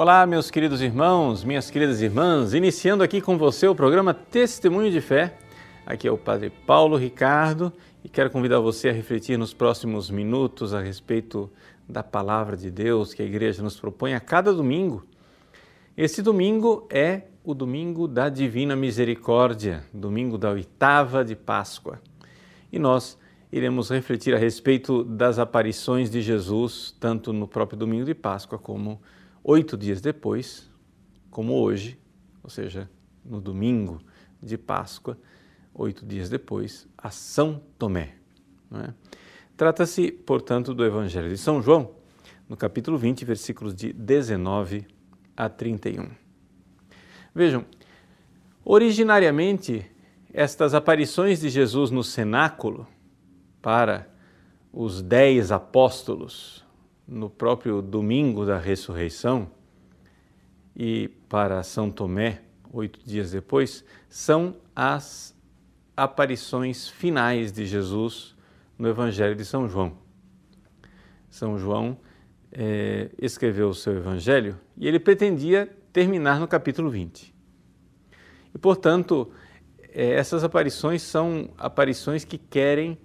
Olá, meus queridos irmãos, minhas queridas irmãs, iniciando aqui com você o programa Testemunho de Fé. Aqui é o Padre Paulo Ricardo e quero convidar você a refletir nos próximos minutos a respeito da Palavra de Deus que a Igreja nos propõe a cada domingo. Esse domingo é o domingo da Divina Misericórdia, domingo da oitava de Páscoa. E nós iremos refletir a respeito das aparições de Jesus, tanto no próprio domingo de Páscoa como 8 dias depois, como hoje, ou seja, no domingo de Páscoa, 8 dias depois, a São Tomé. Trata-se, portanto, do Evangelho de São João, no capítulo 20, versículos de 19 a 31. Vejam, originariamente, estas aparições de Jesus no cenáculo para os 10 apóstolos, no próprio domingo da ressurreição, e para São Tomé, 8 dias depois, são as aparições finais de Jesus no Evangelho de São João. São João escreveu o seu Evangelho e ele pretendia terminar no capítulo 20. E, portanto, essas aparições são aparições que querem,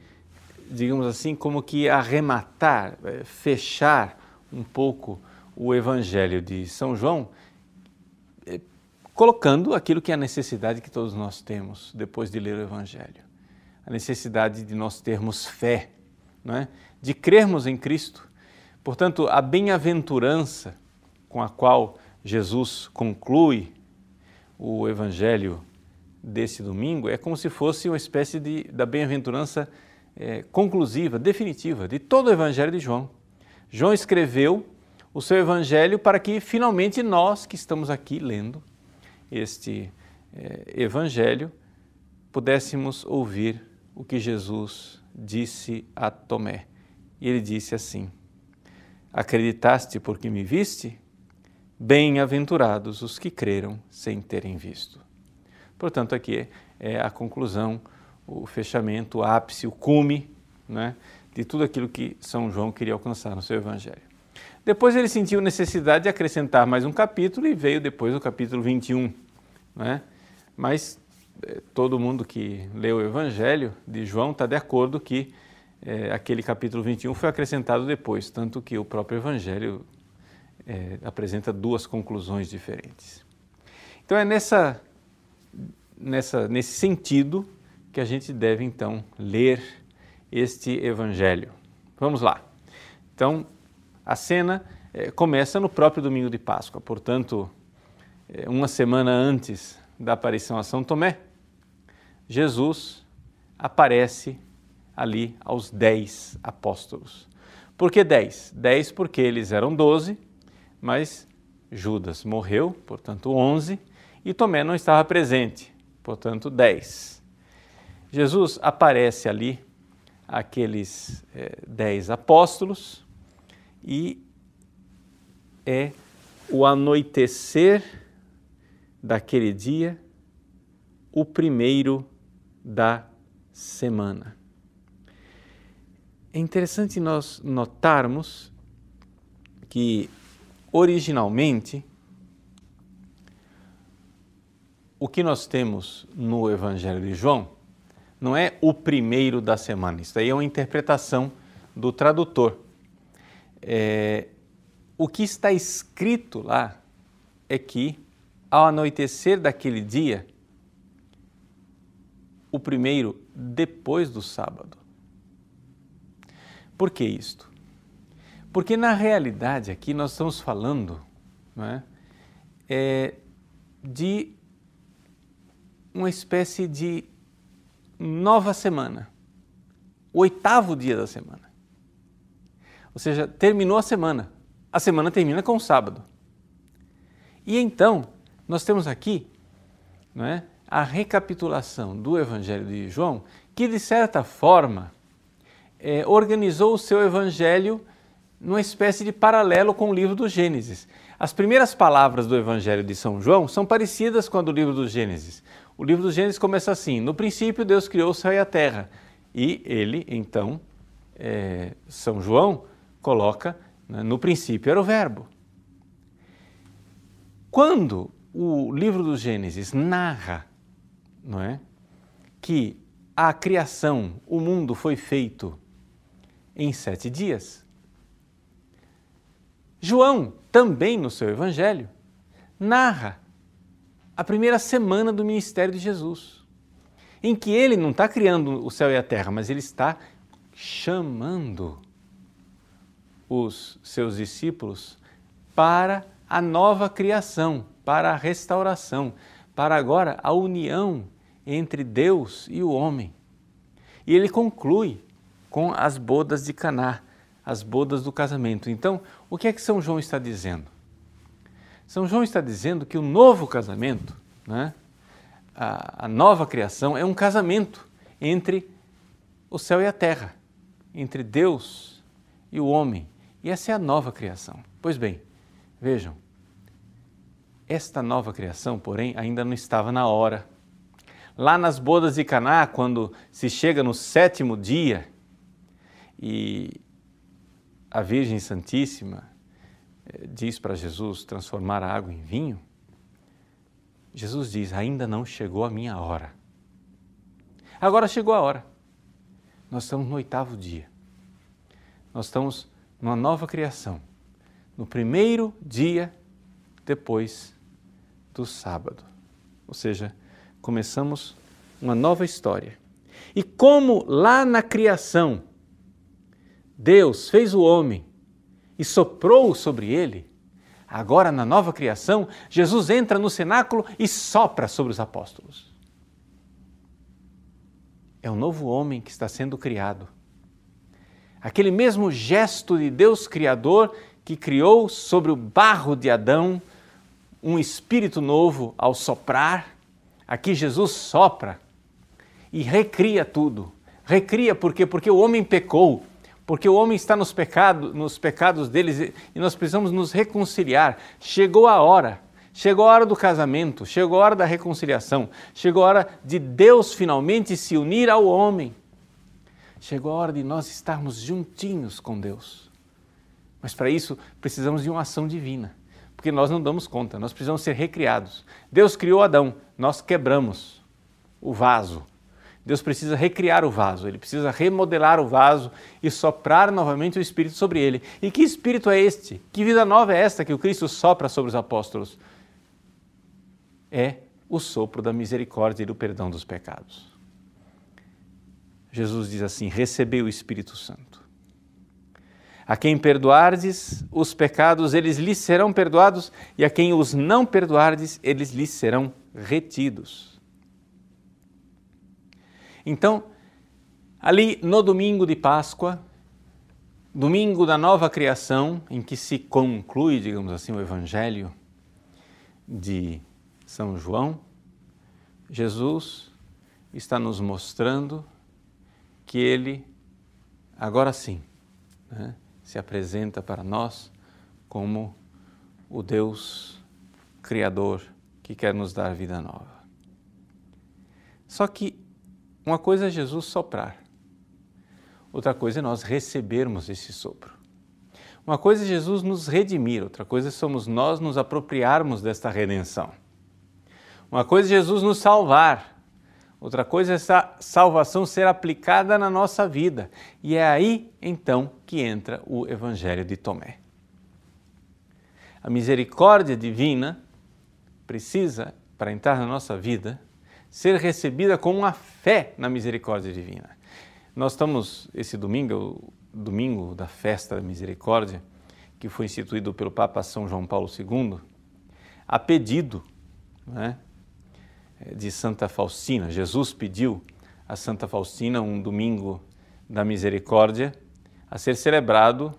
digamos assim, como que arrematar, fechar um pouco o Evangelho de São João, colocando aquilo que é a necessidade que todos nós temos depois de ler o Evangelho. A necessidade de nós termos fé, não é? De crermos em Cristo. Portanto, a bem-aventurança com a qual Jesus conclui o Evangelho desse domingo é como se fosse uma espécie da bem-aventurança conclusiva, definitiva, de todo o Evangelho de João. João escreveu o seu Evangelho para que finalmente nós que estamos aqui lendo este Evangelho pudéssemos ouvir o que Jesus disse a Tomé. E ele disse assim: acreditaste porque me viste? Bem-aventurados os que creram sem terem visto. Portanto, aqui é a conclusão, o fechamento, o ápice, o cume, né, de tudo aquilo que São João queria alcançar no seu Evangelho. Depois ele sentiu necessidade de acrescentar mais um capítulo e veio depois o capítulo 21. Né? Mas todo mundo que leu o Evangelho de João está de acordo que aquele capítulo 21 foi acrescentado depois, tanto que o próprio Evangelho apresenta duas conclusões diferentes. Então é nesse sentido que a gente deve então ler este Evangelho. Vamos lá. Então a cena começa no próprio domingo de Páscoa, portanto, uma semana antes da aparição a São Tomé, Jesus aparece ali aos 10 apóstolos. Por que 10? 10 porque eles eram 12, mas Judas morreu, portanto 11, e Tomé não estava presente, portanto 10. Jesus aparece ali àqueles 10 apóstolos e é o anoitecer daquele dia, o primeiro da semana. É interessante nós notarmos que, originalmente, o que nós temos no Evangelho de João não é o primeiro da semana. Isso aí é uma interpretação do tradutor. O que está escrito lá é que, ao anoitecer daquele dia, o primeiro depois do sábado. Por que isto? Porque na realidade aqui nós estamos falando, não é, de uma espécie de nova semana, o 8º dia da semana. Ou seja, terminou a semana termina com o sábado. E então, nós temos aqui, não é, a recapitulação do Evangelho de João, que de certa forma organizou o seu Evangelho numa espécie de paralelo com o livro do Gênesis. As primeiras palavras do Evangelho de São João são parecidas com a do livro do Gênesis. O livro do Gênesis começa assim: no princípio Deus criou o céu e a terra. E ele, então, São João coloca, né, no princípio era o verbo. Quando o livro do Gênesis narra, não é, que a criação, o mundo foi feito em 7 dias, João, também no seu evangelho, narra a primeira semana do ministério de Jesus, em que ele não está criando o céu e a terra, mas ele está chamando os seus discípulos para a nova criação, para a restauração, para agora a união entre Deus e o homem. E ele conclui com as bodas de Caná, as bodas do casamento. Então, o que é que São João está dizendo? São João está dizendo que o novo casamento, né, a nova criação, é um casamento entre o céu e a terra, entre Deus e o homem. E essa é a nova criação. Pois bem, vejam, esta nova criação, porém, ainda não estava na hora. Lá nas bodas de Caná, quando se chega no 7º dia e a Virgem Santíssima diz para Jesus transformar a água em vinho, Jesus diz, ainda não chegou a minha hora. Agora chegou a hora. Nós estamos no 8º dia. Nós estamos numa nova criação, no primeiro dia depois do sábado. Ou seja, começamos uma nova história. E como lá na criação, Deus fez o homem e soprou sobre ele, agora na nova criação, Jesus entra no cenáculo e sopra sobre os apóstolos. É um novo homem que está sendo criado. Aquele mesmo gesto de Deus Criador que criou sobre o barro de Adão um espírito novo ao soprar, aqui Jesus sopra e recria tudo. Recria por quê? Porque o homem pecou, porque o homem está nos pecados deles e nós precisamos nos reconciliar. Chegou a hora do casamento, chegou a hora da reconciliação, chegou a hora de Deus finalmente se unir ao homem. Chegou a hora de nós estarmos juntinhos com Deus. Mas para isso precisamos de uma ação divina, porque nós não damos conta, nós precisamos ser recriados. Deus criou Adão, nós quebramos o vaso. Deus precisa recriar o vaso, Ele precisa remodelar o vaso e soprar novamente o Espírito sobre ele. E que Espírito é este? Que vida nova é esta que o Cristo sopra sobre os apóstolos? É o sopro da misericórdia e do perdão dos pecados. Jesus diz assim, recebei o Espírito Santo. A quem perdoardes os pecados, eles lhes serão perdoados, e a quem os não perdoardes, eles lhes serão retidos. Então, ali no domingo de Páscoa, domingo da nova criação, em que se conclui, digamos assim, o Evangelho de São João, Jesus está nos mostrando que Ele, agora sim, né, se apresenta para nós como o Deus Criador que quer nos dar vida nova. Só que uma coisa é Jesus soprar, outra coisa é nós recebermos esse sopro. Uma coisa é Jesus nos redimir, outra coisa somos nós nos apropriarmos desta redenção. Uma coisa é Jesus nos salvar, outra coisa é essa salvação ser aplicada na nossa vida. E é aí, então, que entra o Evangelho de Tomé. A misericórdia divina precisa, para entrar na nossa vida, ser recebida com uma fé na misericórdia divina. Nós estamos, esse domingo, o domingo da festa da misericórdia, que foi instituído pelo Papa São João Paulo II, a pedido, né, de Santa Faustina. Jesus pediu a Santa Faustina um domingo da misericórdia a ser celebrado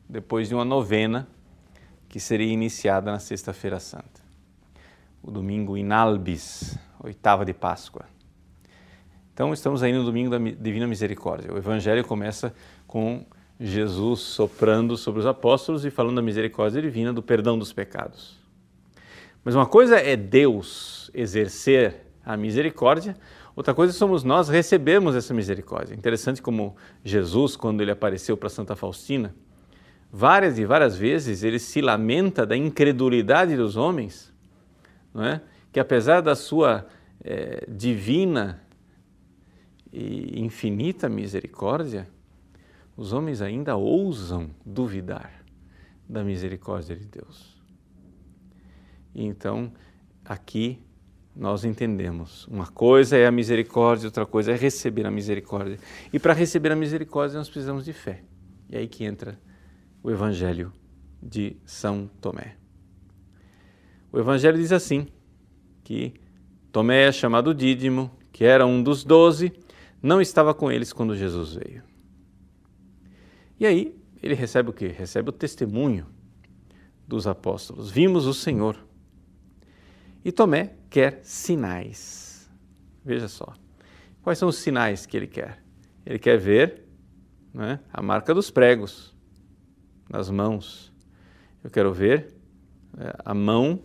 depois de uma novena que seria iniciada na Sexta-feira Santa. O domingo in albis, 8ª de Páscoa. Então estamos aí no domingo da Divina Misericórdia. O Evangelho começa com Jesus soprando sobre os apóstolos e falando da misericórdia divina, do perdão dos pecados. Mas uma coisa é Deus exercer a misericórdia, outra coisa somos nós recebermos essa misericórdia. Interessante como Jesus, quando ele apareceu para Santa Faustina, várias e várias vezes ele se lamenta da incredulidade dos homens não é? Que apesar da sua divina e infinita misericórdia, os homens ainda ousam duvidar da misericórdia de Deus. E então, aqui nós entendemos, uma coisa é a misericórdia, outra coisa é receber a misericórdia. E para receber a misericórdia nós precisamos de fé. E aí que entra o Evangelho de São Tomé. O Evangelho diz assim, que Tomé, chamado Dídimo, que era um dos 12, não estava com eles quando Jesus veio. E aí ele recebe o quê? Recebe o testemunho dos apóstolos. Vimos o Senhor. E Tomé quer sinais. Veja só. Quais são os sinais que ele quer? Ele quer ver, né, a marca dos pregos nas mãos. Eu quero ver a mão,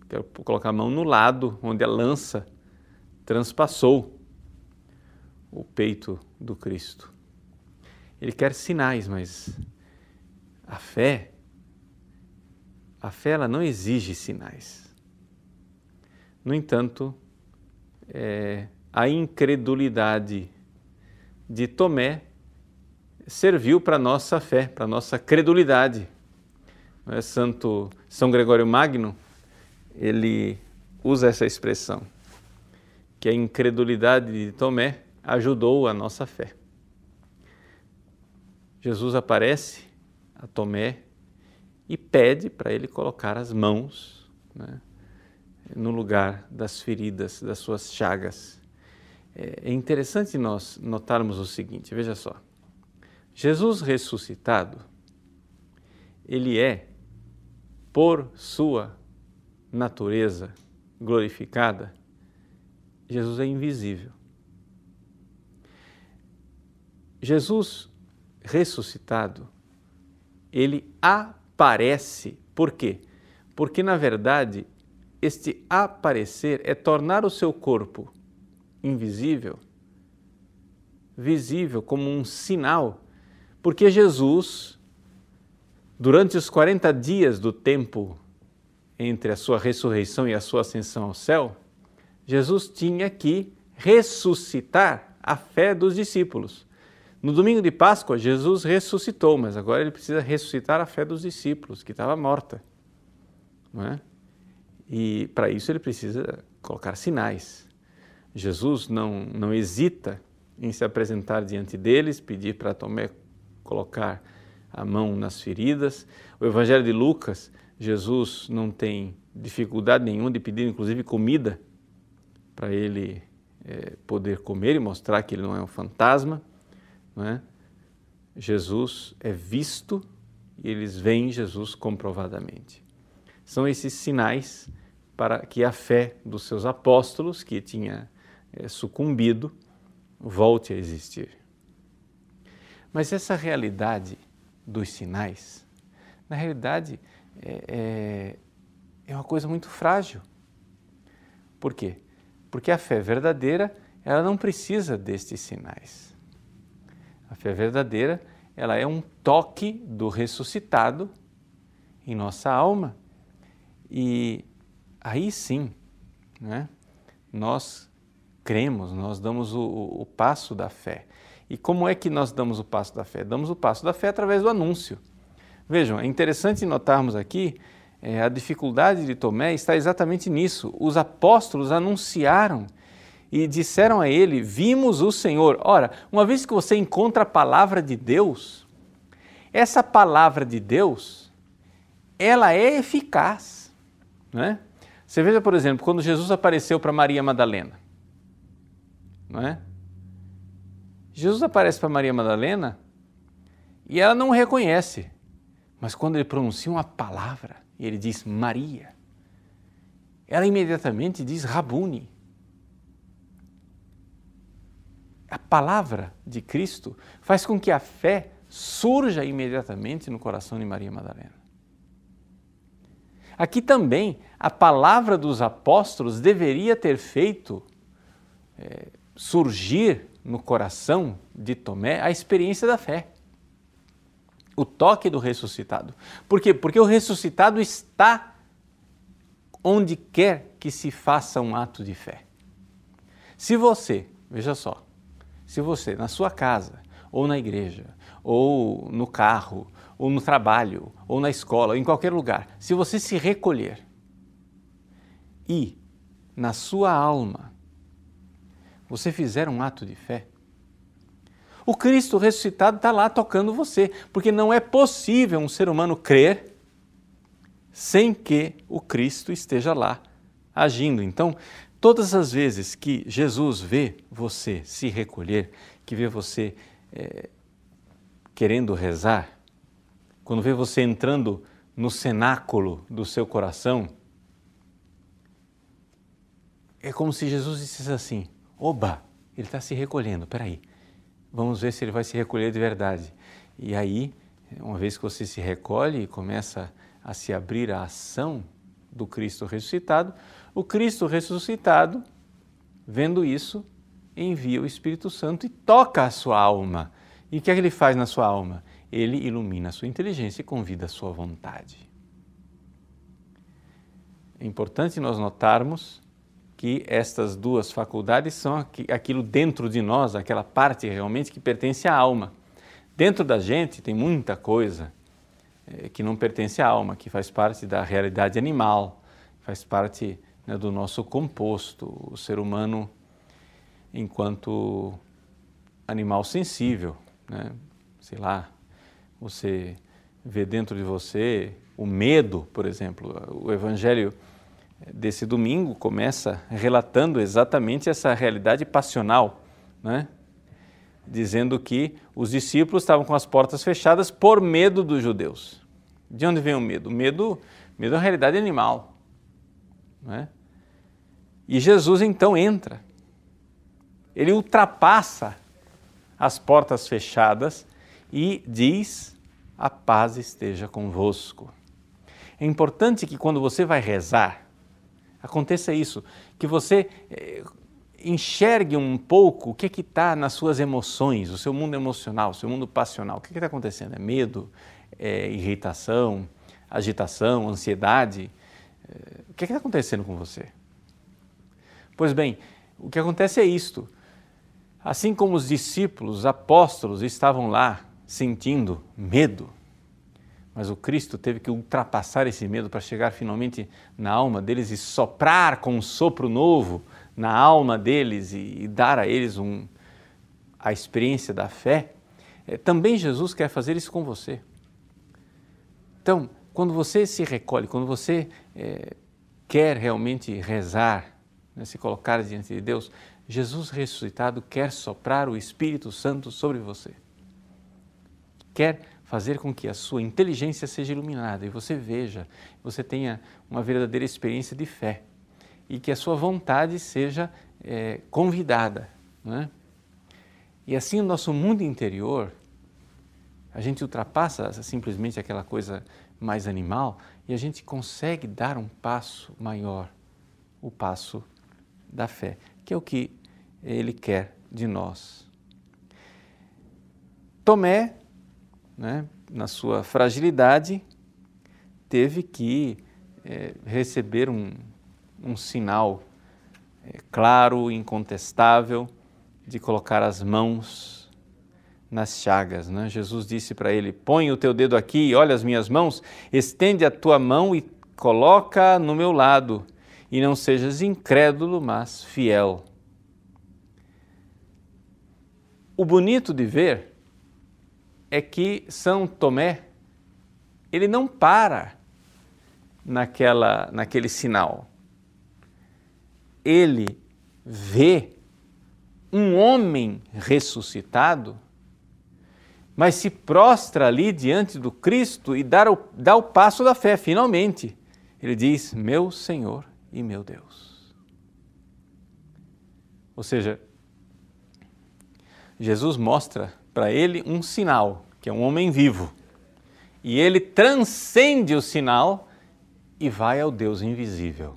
quero colocar a mão no lado onde a lança transpassou o peito do Cristo. Ele quer sinais, mas a fé ela não exige sinais. No entanto, a incredulidade de Tomé serviu para a nossa fé, para a nossa credulidade. São Gregório Magno, ele usa essa expressão, que a incredulidade de Tomé ajudou a nossa fé. Jesus aparece a Tomé e pede para ele colocar as mãos, né, no lugar das feridas, das suas chagas. É interessante nós notarmos o seguinte, veja só. Jesus ressuscitado, ele é, por sua natureza glorificada, Jesus é invisível. Jesus ressuscitado, ele aparece. Por quê? Porque, na verdade, este aparecer é tornar o seu corpo invisível, visível como um sinal, porque Jesus, durante os 40 dias do tempo entre a sua ressurreição e a sua ascensão ao céu, Jesus tinha que ressuscitar a fé dos discípulos. No domingo de Páscoa, Jesus ressuscitou, mas agora ele precisa ressuscitar a fé dos discípulos, que estava morta, não é? E para isso ele precisa colocar sinais. Jesus não hesita em se apresentar diante deles, pedir para Tomé colocar a mão nas feridas. O Evangelho de Lucas, Jesus não tem dificuldade nenhuma de pedir, inclusive, comida para ele poder comer e mostrar que ele não é um fantasma, não é? Jesus é visto e eles veem Jesus comprovadamente. São esses sinais para que a fé dos seus apóstolos, que tinha sucumbido, volte a existir. Mas essa realidade dos sinais, na realidade, é uma coisa muito frágil. Por quê? Porque a fé verdadeira, ela não precisa destes sinais. A fé verdadeira, ela é um toque do ressuscitado em nossa alma. E aí sim, né, nós cremos, nós damos o passo da fé. E como é que nós damos o passo da fé? Damos o passo da fé através do anúncio. Vejam, é interessante notarmos aqui, a dificuldade de Tomé está exatamente nisso. Os apóstolos anunciaram e disseram a ele, vimos o Senhor. Ora, uma vez que você encontra a palavra de Deus, essa palavra de Deus, ela é eficaz, não é? Você veja, por exemplo, quando Jesus apareceu para Maria Madalena, não é? Jesus aparece para Maria Madalena e ela não o reconhece, mas quando ele pronuncia uma palavra e ele diz Maria, ela imediatamente diz Rabuni. A palavra de Cristo faz com que a fé surja imediatamente no coração de Maria Madalena. Aqui também a palavra dos apóstolos deveria ter feito surgir no coração de Tomé a experiência da fé, o toque do ressuscitado. Por quê? Porque o ressuscitado está onde quer que se faça um ato de fé. Se você, veja só, se você na sua casa, ou na igreja, ou no carro, ou no trabalho, ou na escola, ou em qualquer lugar, se você se recolher e na sua alma você fizer um ato de fé, o Cristo ressuscitado está lá tocando você, porque não é possível um ser humano crer sem que o Cristo esteja lá agindo. Então, todas as vezes que Jesus vê você se recolher, que vê você querendo rezar, quando vê você entrando no cenáculo do seu coração, é como se Jesus dissesse assim: oba, ele está se recolhendo, peraí, vamos ver se ele vai se recolher de verdade. E aí, uma vez que você se recolhe e começa a se abrir à ação do Cristo ressuscitado, o Cristo ressuscitado, vendo isso, envia o Espírito Santo e toca a sua alma. E o que é que ele faz na sua alma? Ele ilumina a sua inteligência e convida a sua vontade. É importante nós notarmos que estas duas faculdades são aquilo dentro de nós, aquela parte realmente que pertence à alma. Dentro da gente tem muita coisa que não pertence à alma, que faz parte da realidade animal, faz parte, né, do nosso composto, o ser humano enquanto animal sensível, né? Sei lá, você vê dentro de você o medo, por exemplo. O Evangelho desse domingo começa relatando exatamente essa realidade passional, né? Dizendo que os discípulos estavam com as portas fechadas por medo dos judeus. De onde vem o medo? O medo é uma realidade animal, né? E Jesus então entra, ele ultrapassa as portas fechadas e diz: a paz esteja convosco. É importante que quando você vai rezar, aconteça isso, que você enxergue um pouco o que está nas suas emoções, o seu mundo emocional, o seu mundo passional. O que está acontecendo? É medo? É irritação? Agitação? Ansiedade? O que está acontecendo com você? Pois bem, o que acontece é isto. Assim como os discípulos, os apóstolos estavam lá sentindo medo, mas o Cristo teve que ultrapassar esse medo para chegar finalmente na alma deles e soprar com um sopro novo na alma deles e dar a eles a experiência da fé. Também Jesus quer fazer isso com você. Então, quando você se recolhe, quando você quer realmente rezar, né, se colocar diante de Deus, Jesus ressuscitado quer soprar o Espírito Santo sobre você. Quer fazer com que a sua inteligência seja iluminada e você veja, você tenha uma verdadeira experiência de fé e que a sua vontade seja convidada, né? E assim o nosso mundo interior, a gente ultrapassa simplesmente aquela coisa mais animal e a gente consegue dar um passo maior, o passo da fé, que é o que Ele quer de nós. Tomé, né, na sua fragilidade, teve que receber um sinal claro, incontestável, de colocar as mãos nas chagas, né? Jesus disse para ele: põe o teu dedo aqui e olha as minhas mãos, estende a tua mão e coloca no meu lado, e não sejas incrédulo, mas fiel. O bonito de ver é que São Tomé, ele não para naquele sinal. Ele vê um homem ressuscitado, mas se prostra ali diante do Cristo e dá o passo da fé, finalmente. Ele diz: meu Senhor e meu Deus. Ou seja, Jesus mostra para ele um sinal, que é um homem vivo. E ele transcende o sinal e vai ao Deus invisível.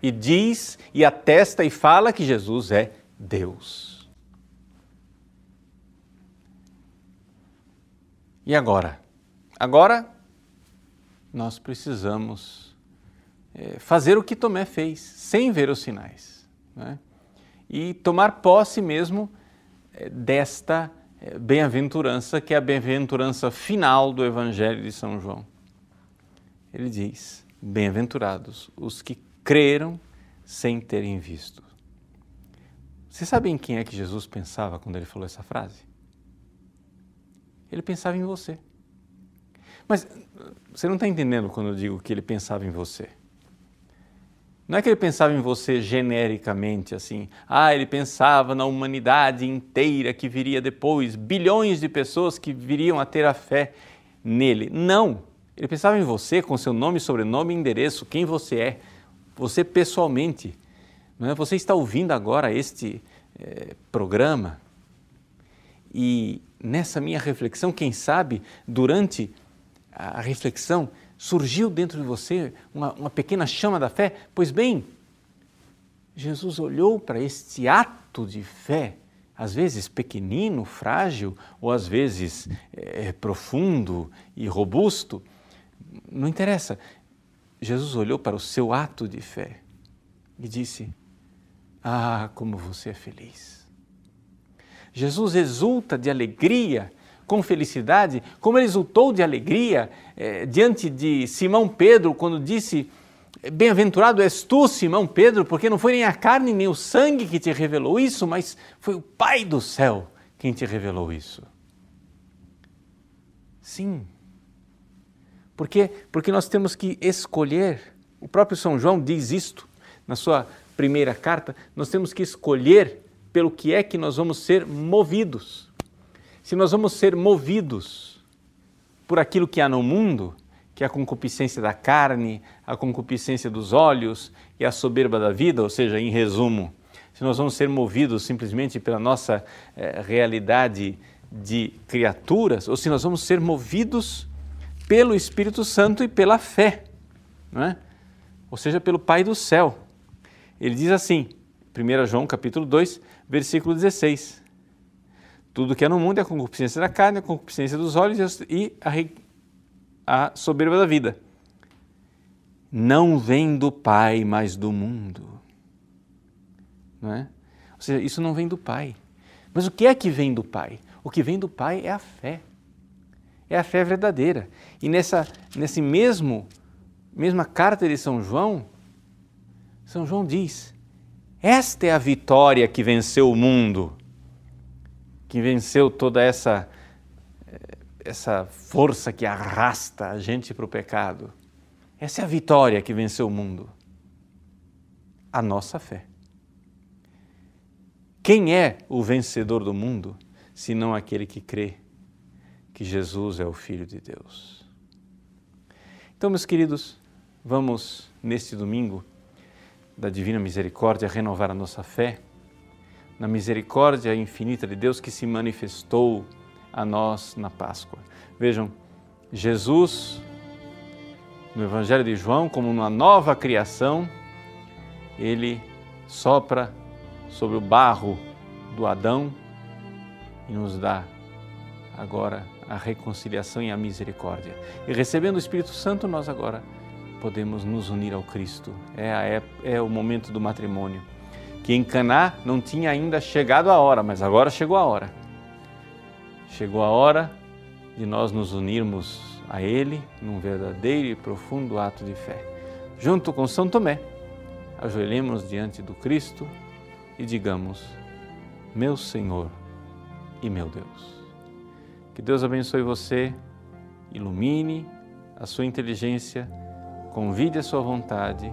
E diz, e atesta e fala que Jesus é Deus. E agora? Agora nós precisamos fazer o que Tomé fez, sem ver os sinais, né? E tomar posse mesmo desta bem-aventurança, que é a bem-aventurança final do Evangelho de São João. Ele diz: bem-aventurados os que creram sem terem visto. Vocês sabem quem é que Jesus pensava quando ele falou essa frase? Ele pensava em você. Mas você não está entendendo quando eu digo que ele pensava em você. Não é que ele pensava em você genericamente, assim, ele pensava na humanidade inteira que viria depois, bilhões de pessoas que viriam a ter a fé nele. Não, ele pensava em você com seu nome, sobrenome e endereço, quem você é, você pessoalmente. Não é? Você está ouvindo agora este programa e nessa minha reflexão, quem sabe, durante a reflexão, surgiu dentro de você uma pequena chama da fé? Pois bem, Jesus olhou para este ato de fé, às vezes pequenino, frágil, ou às vezes profundo e robusto, não interessa. Jesus olhou para o seu ato de fé e disse: como você é feliz. Jesus exulta de alegria, com felicidade, como ele exultou de alegria diante de Simão Pedro, quando disse: bem-aventurado és tu, Simão Pedro, porque não foi nem a carne nem o sangue que te revelou isso, mas foi o Pai do céu quem te revelou isso. Sim, porque nós temos que escolher, o próprio São João diz isto na sua primeira carta, nós temos que escolher pelo que é que nós vamos ser movidos. Se nós vamos ser movidos por aquilo que há no mundo, que é a concupiscência da carne, a concupiscência dos olhos e a soberba da vida, ou seja, em resumo, se nós vamos ser movidos simplesmente pela nossa realidade de criaturas, ou se nós vamos ser movidos pelo Espírito Santo e pela fé, não é? Ou seja, pelo Pai do céu. Ele diz assim, 1 João capítulo 2, versículo 16, tudo que é no mundo é a concupiscência da carne, a concupiscência dos olhos e a soberba da vida. Não vem do Pai, mas do mundo. Não é? Ou seja, isso não vem do Pai. Mas o que é que vem do Pai? O que vem do Pai é a fé. É a fé verdadeira. E nessa mesma carta de São João diz: esta é a vitória que venceu o mundo, que venceu toda essa força que arrasta a gente para o pecado. Essa é a vitória que venceu o mundo. A nossa fé. Quem é o vencedor do mundo, senão aquele que crê que Jesus é o Filho de Deus? Então, meus queridos, vamos neste domingo da Divina Misericórdia renovar a nossa fé na misericórdia infinita de Deus que se manifestou a nós na Páscoa. Vejam, Jesus, no Evangelho de João, como uma nova criação, ele sopra sobre o barro do Adão e nos dá agora a reconciliação e a misericórdia. E recebendo o Espírito Santo, nós agora podemos nos unir ao Cristo. É o momento do matrimônio, que em Caná não tinha ainda chegado a hora, mas agora chegou a hora. Chegou a hora de nós nos unirmos a Ele num verdadeiro e profundo ato de fé. Junto com São Tomé, ajoelhemos diante do Cristo e digamos: meu Senhor e meu Deus. Que Deus abençoe você, ilumine a sua inteligência, convide a sua vontade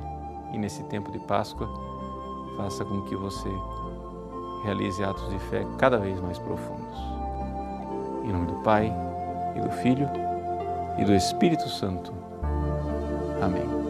e nesse tempo de Páscoa faça com que você realize atos de fé cada vez mais profundos. Em nome do Pai, e do Filho, e do Espírito Santo. Amém.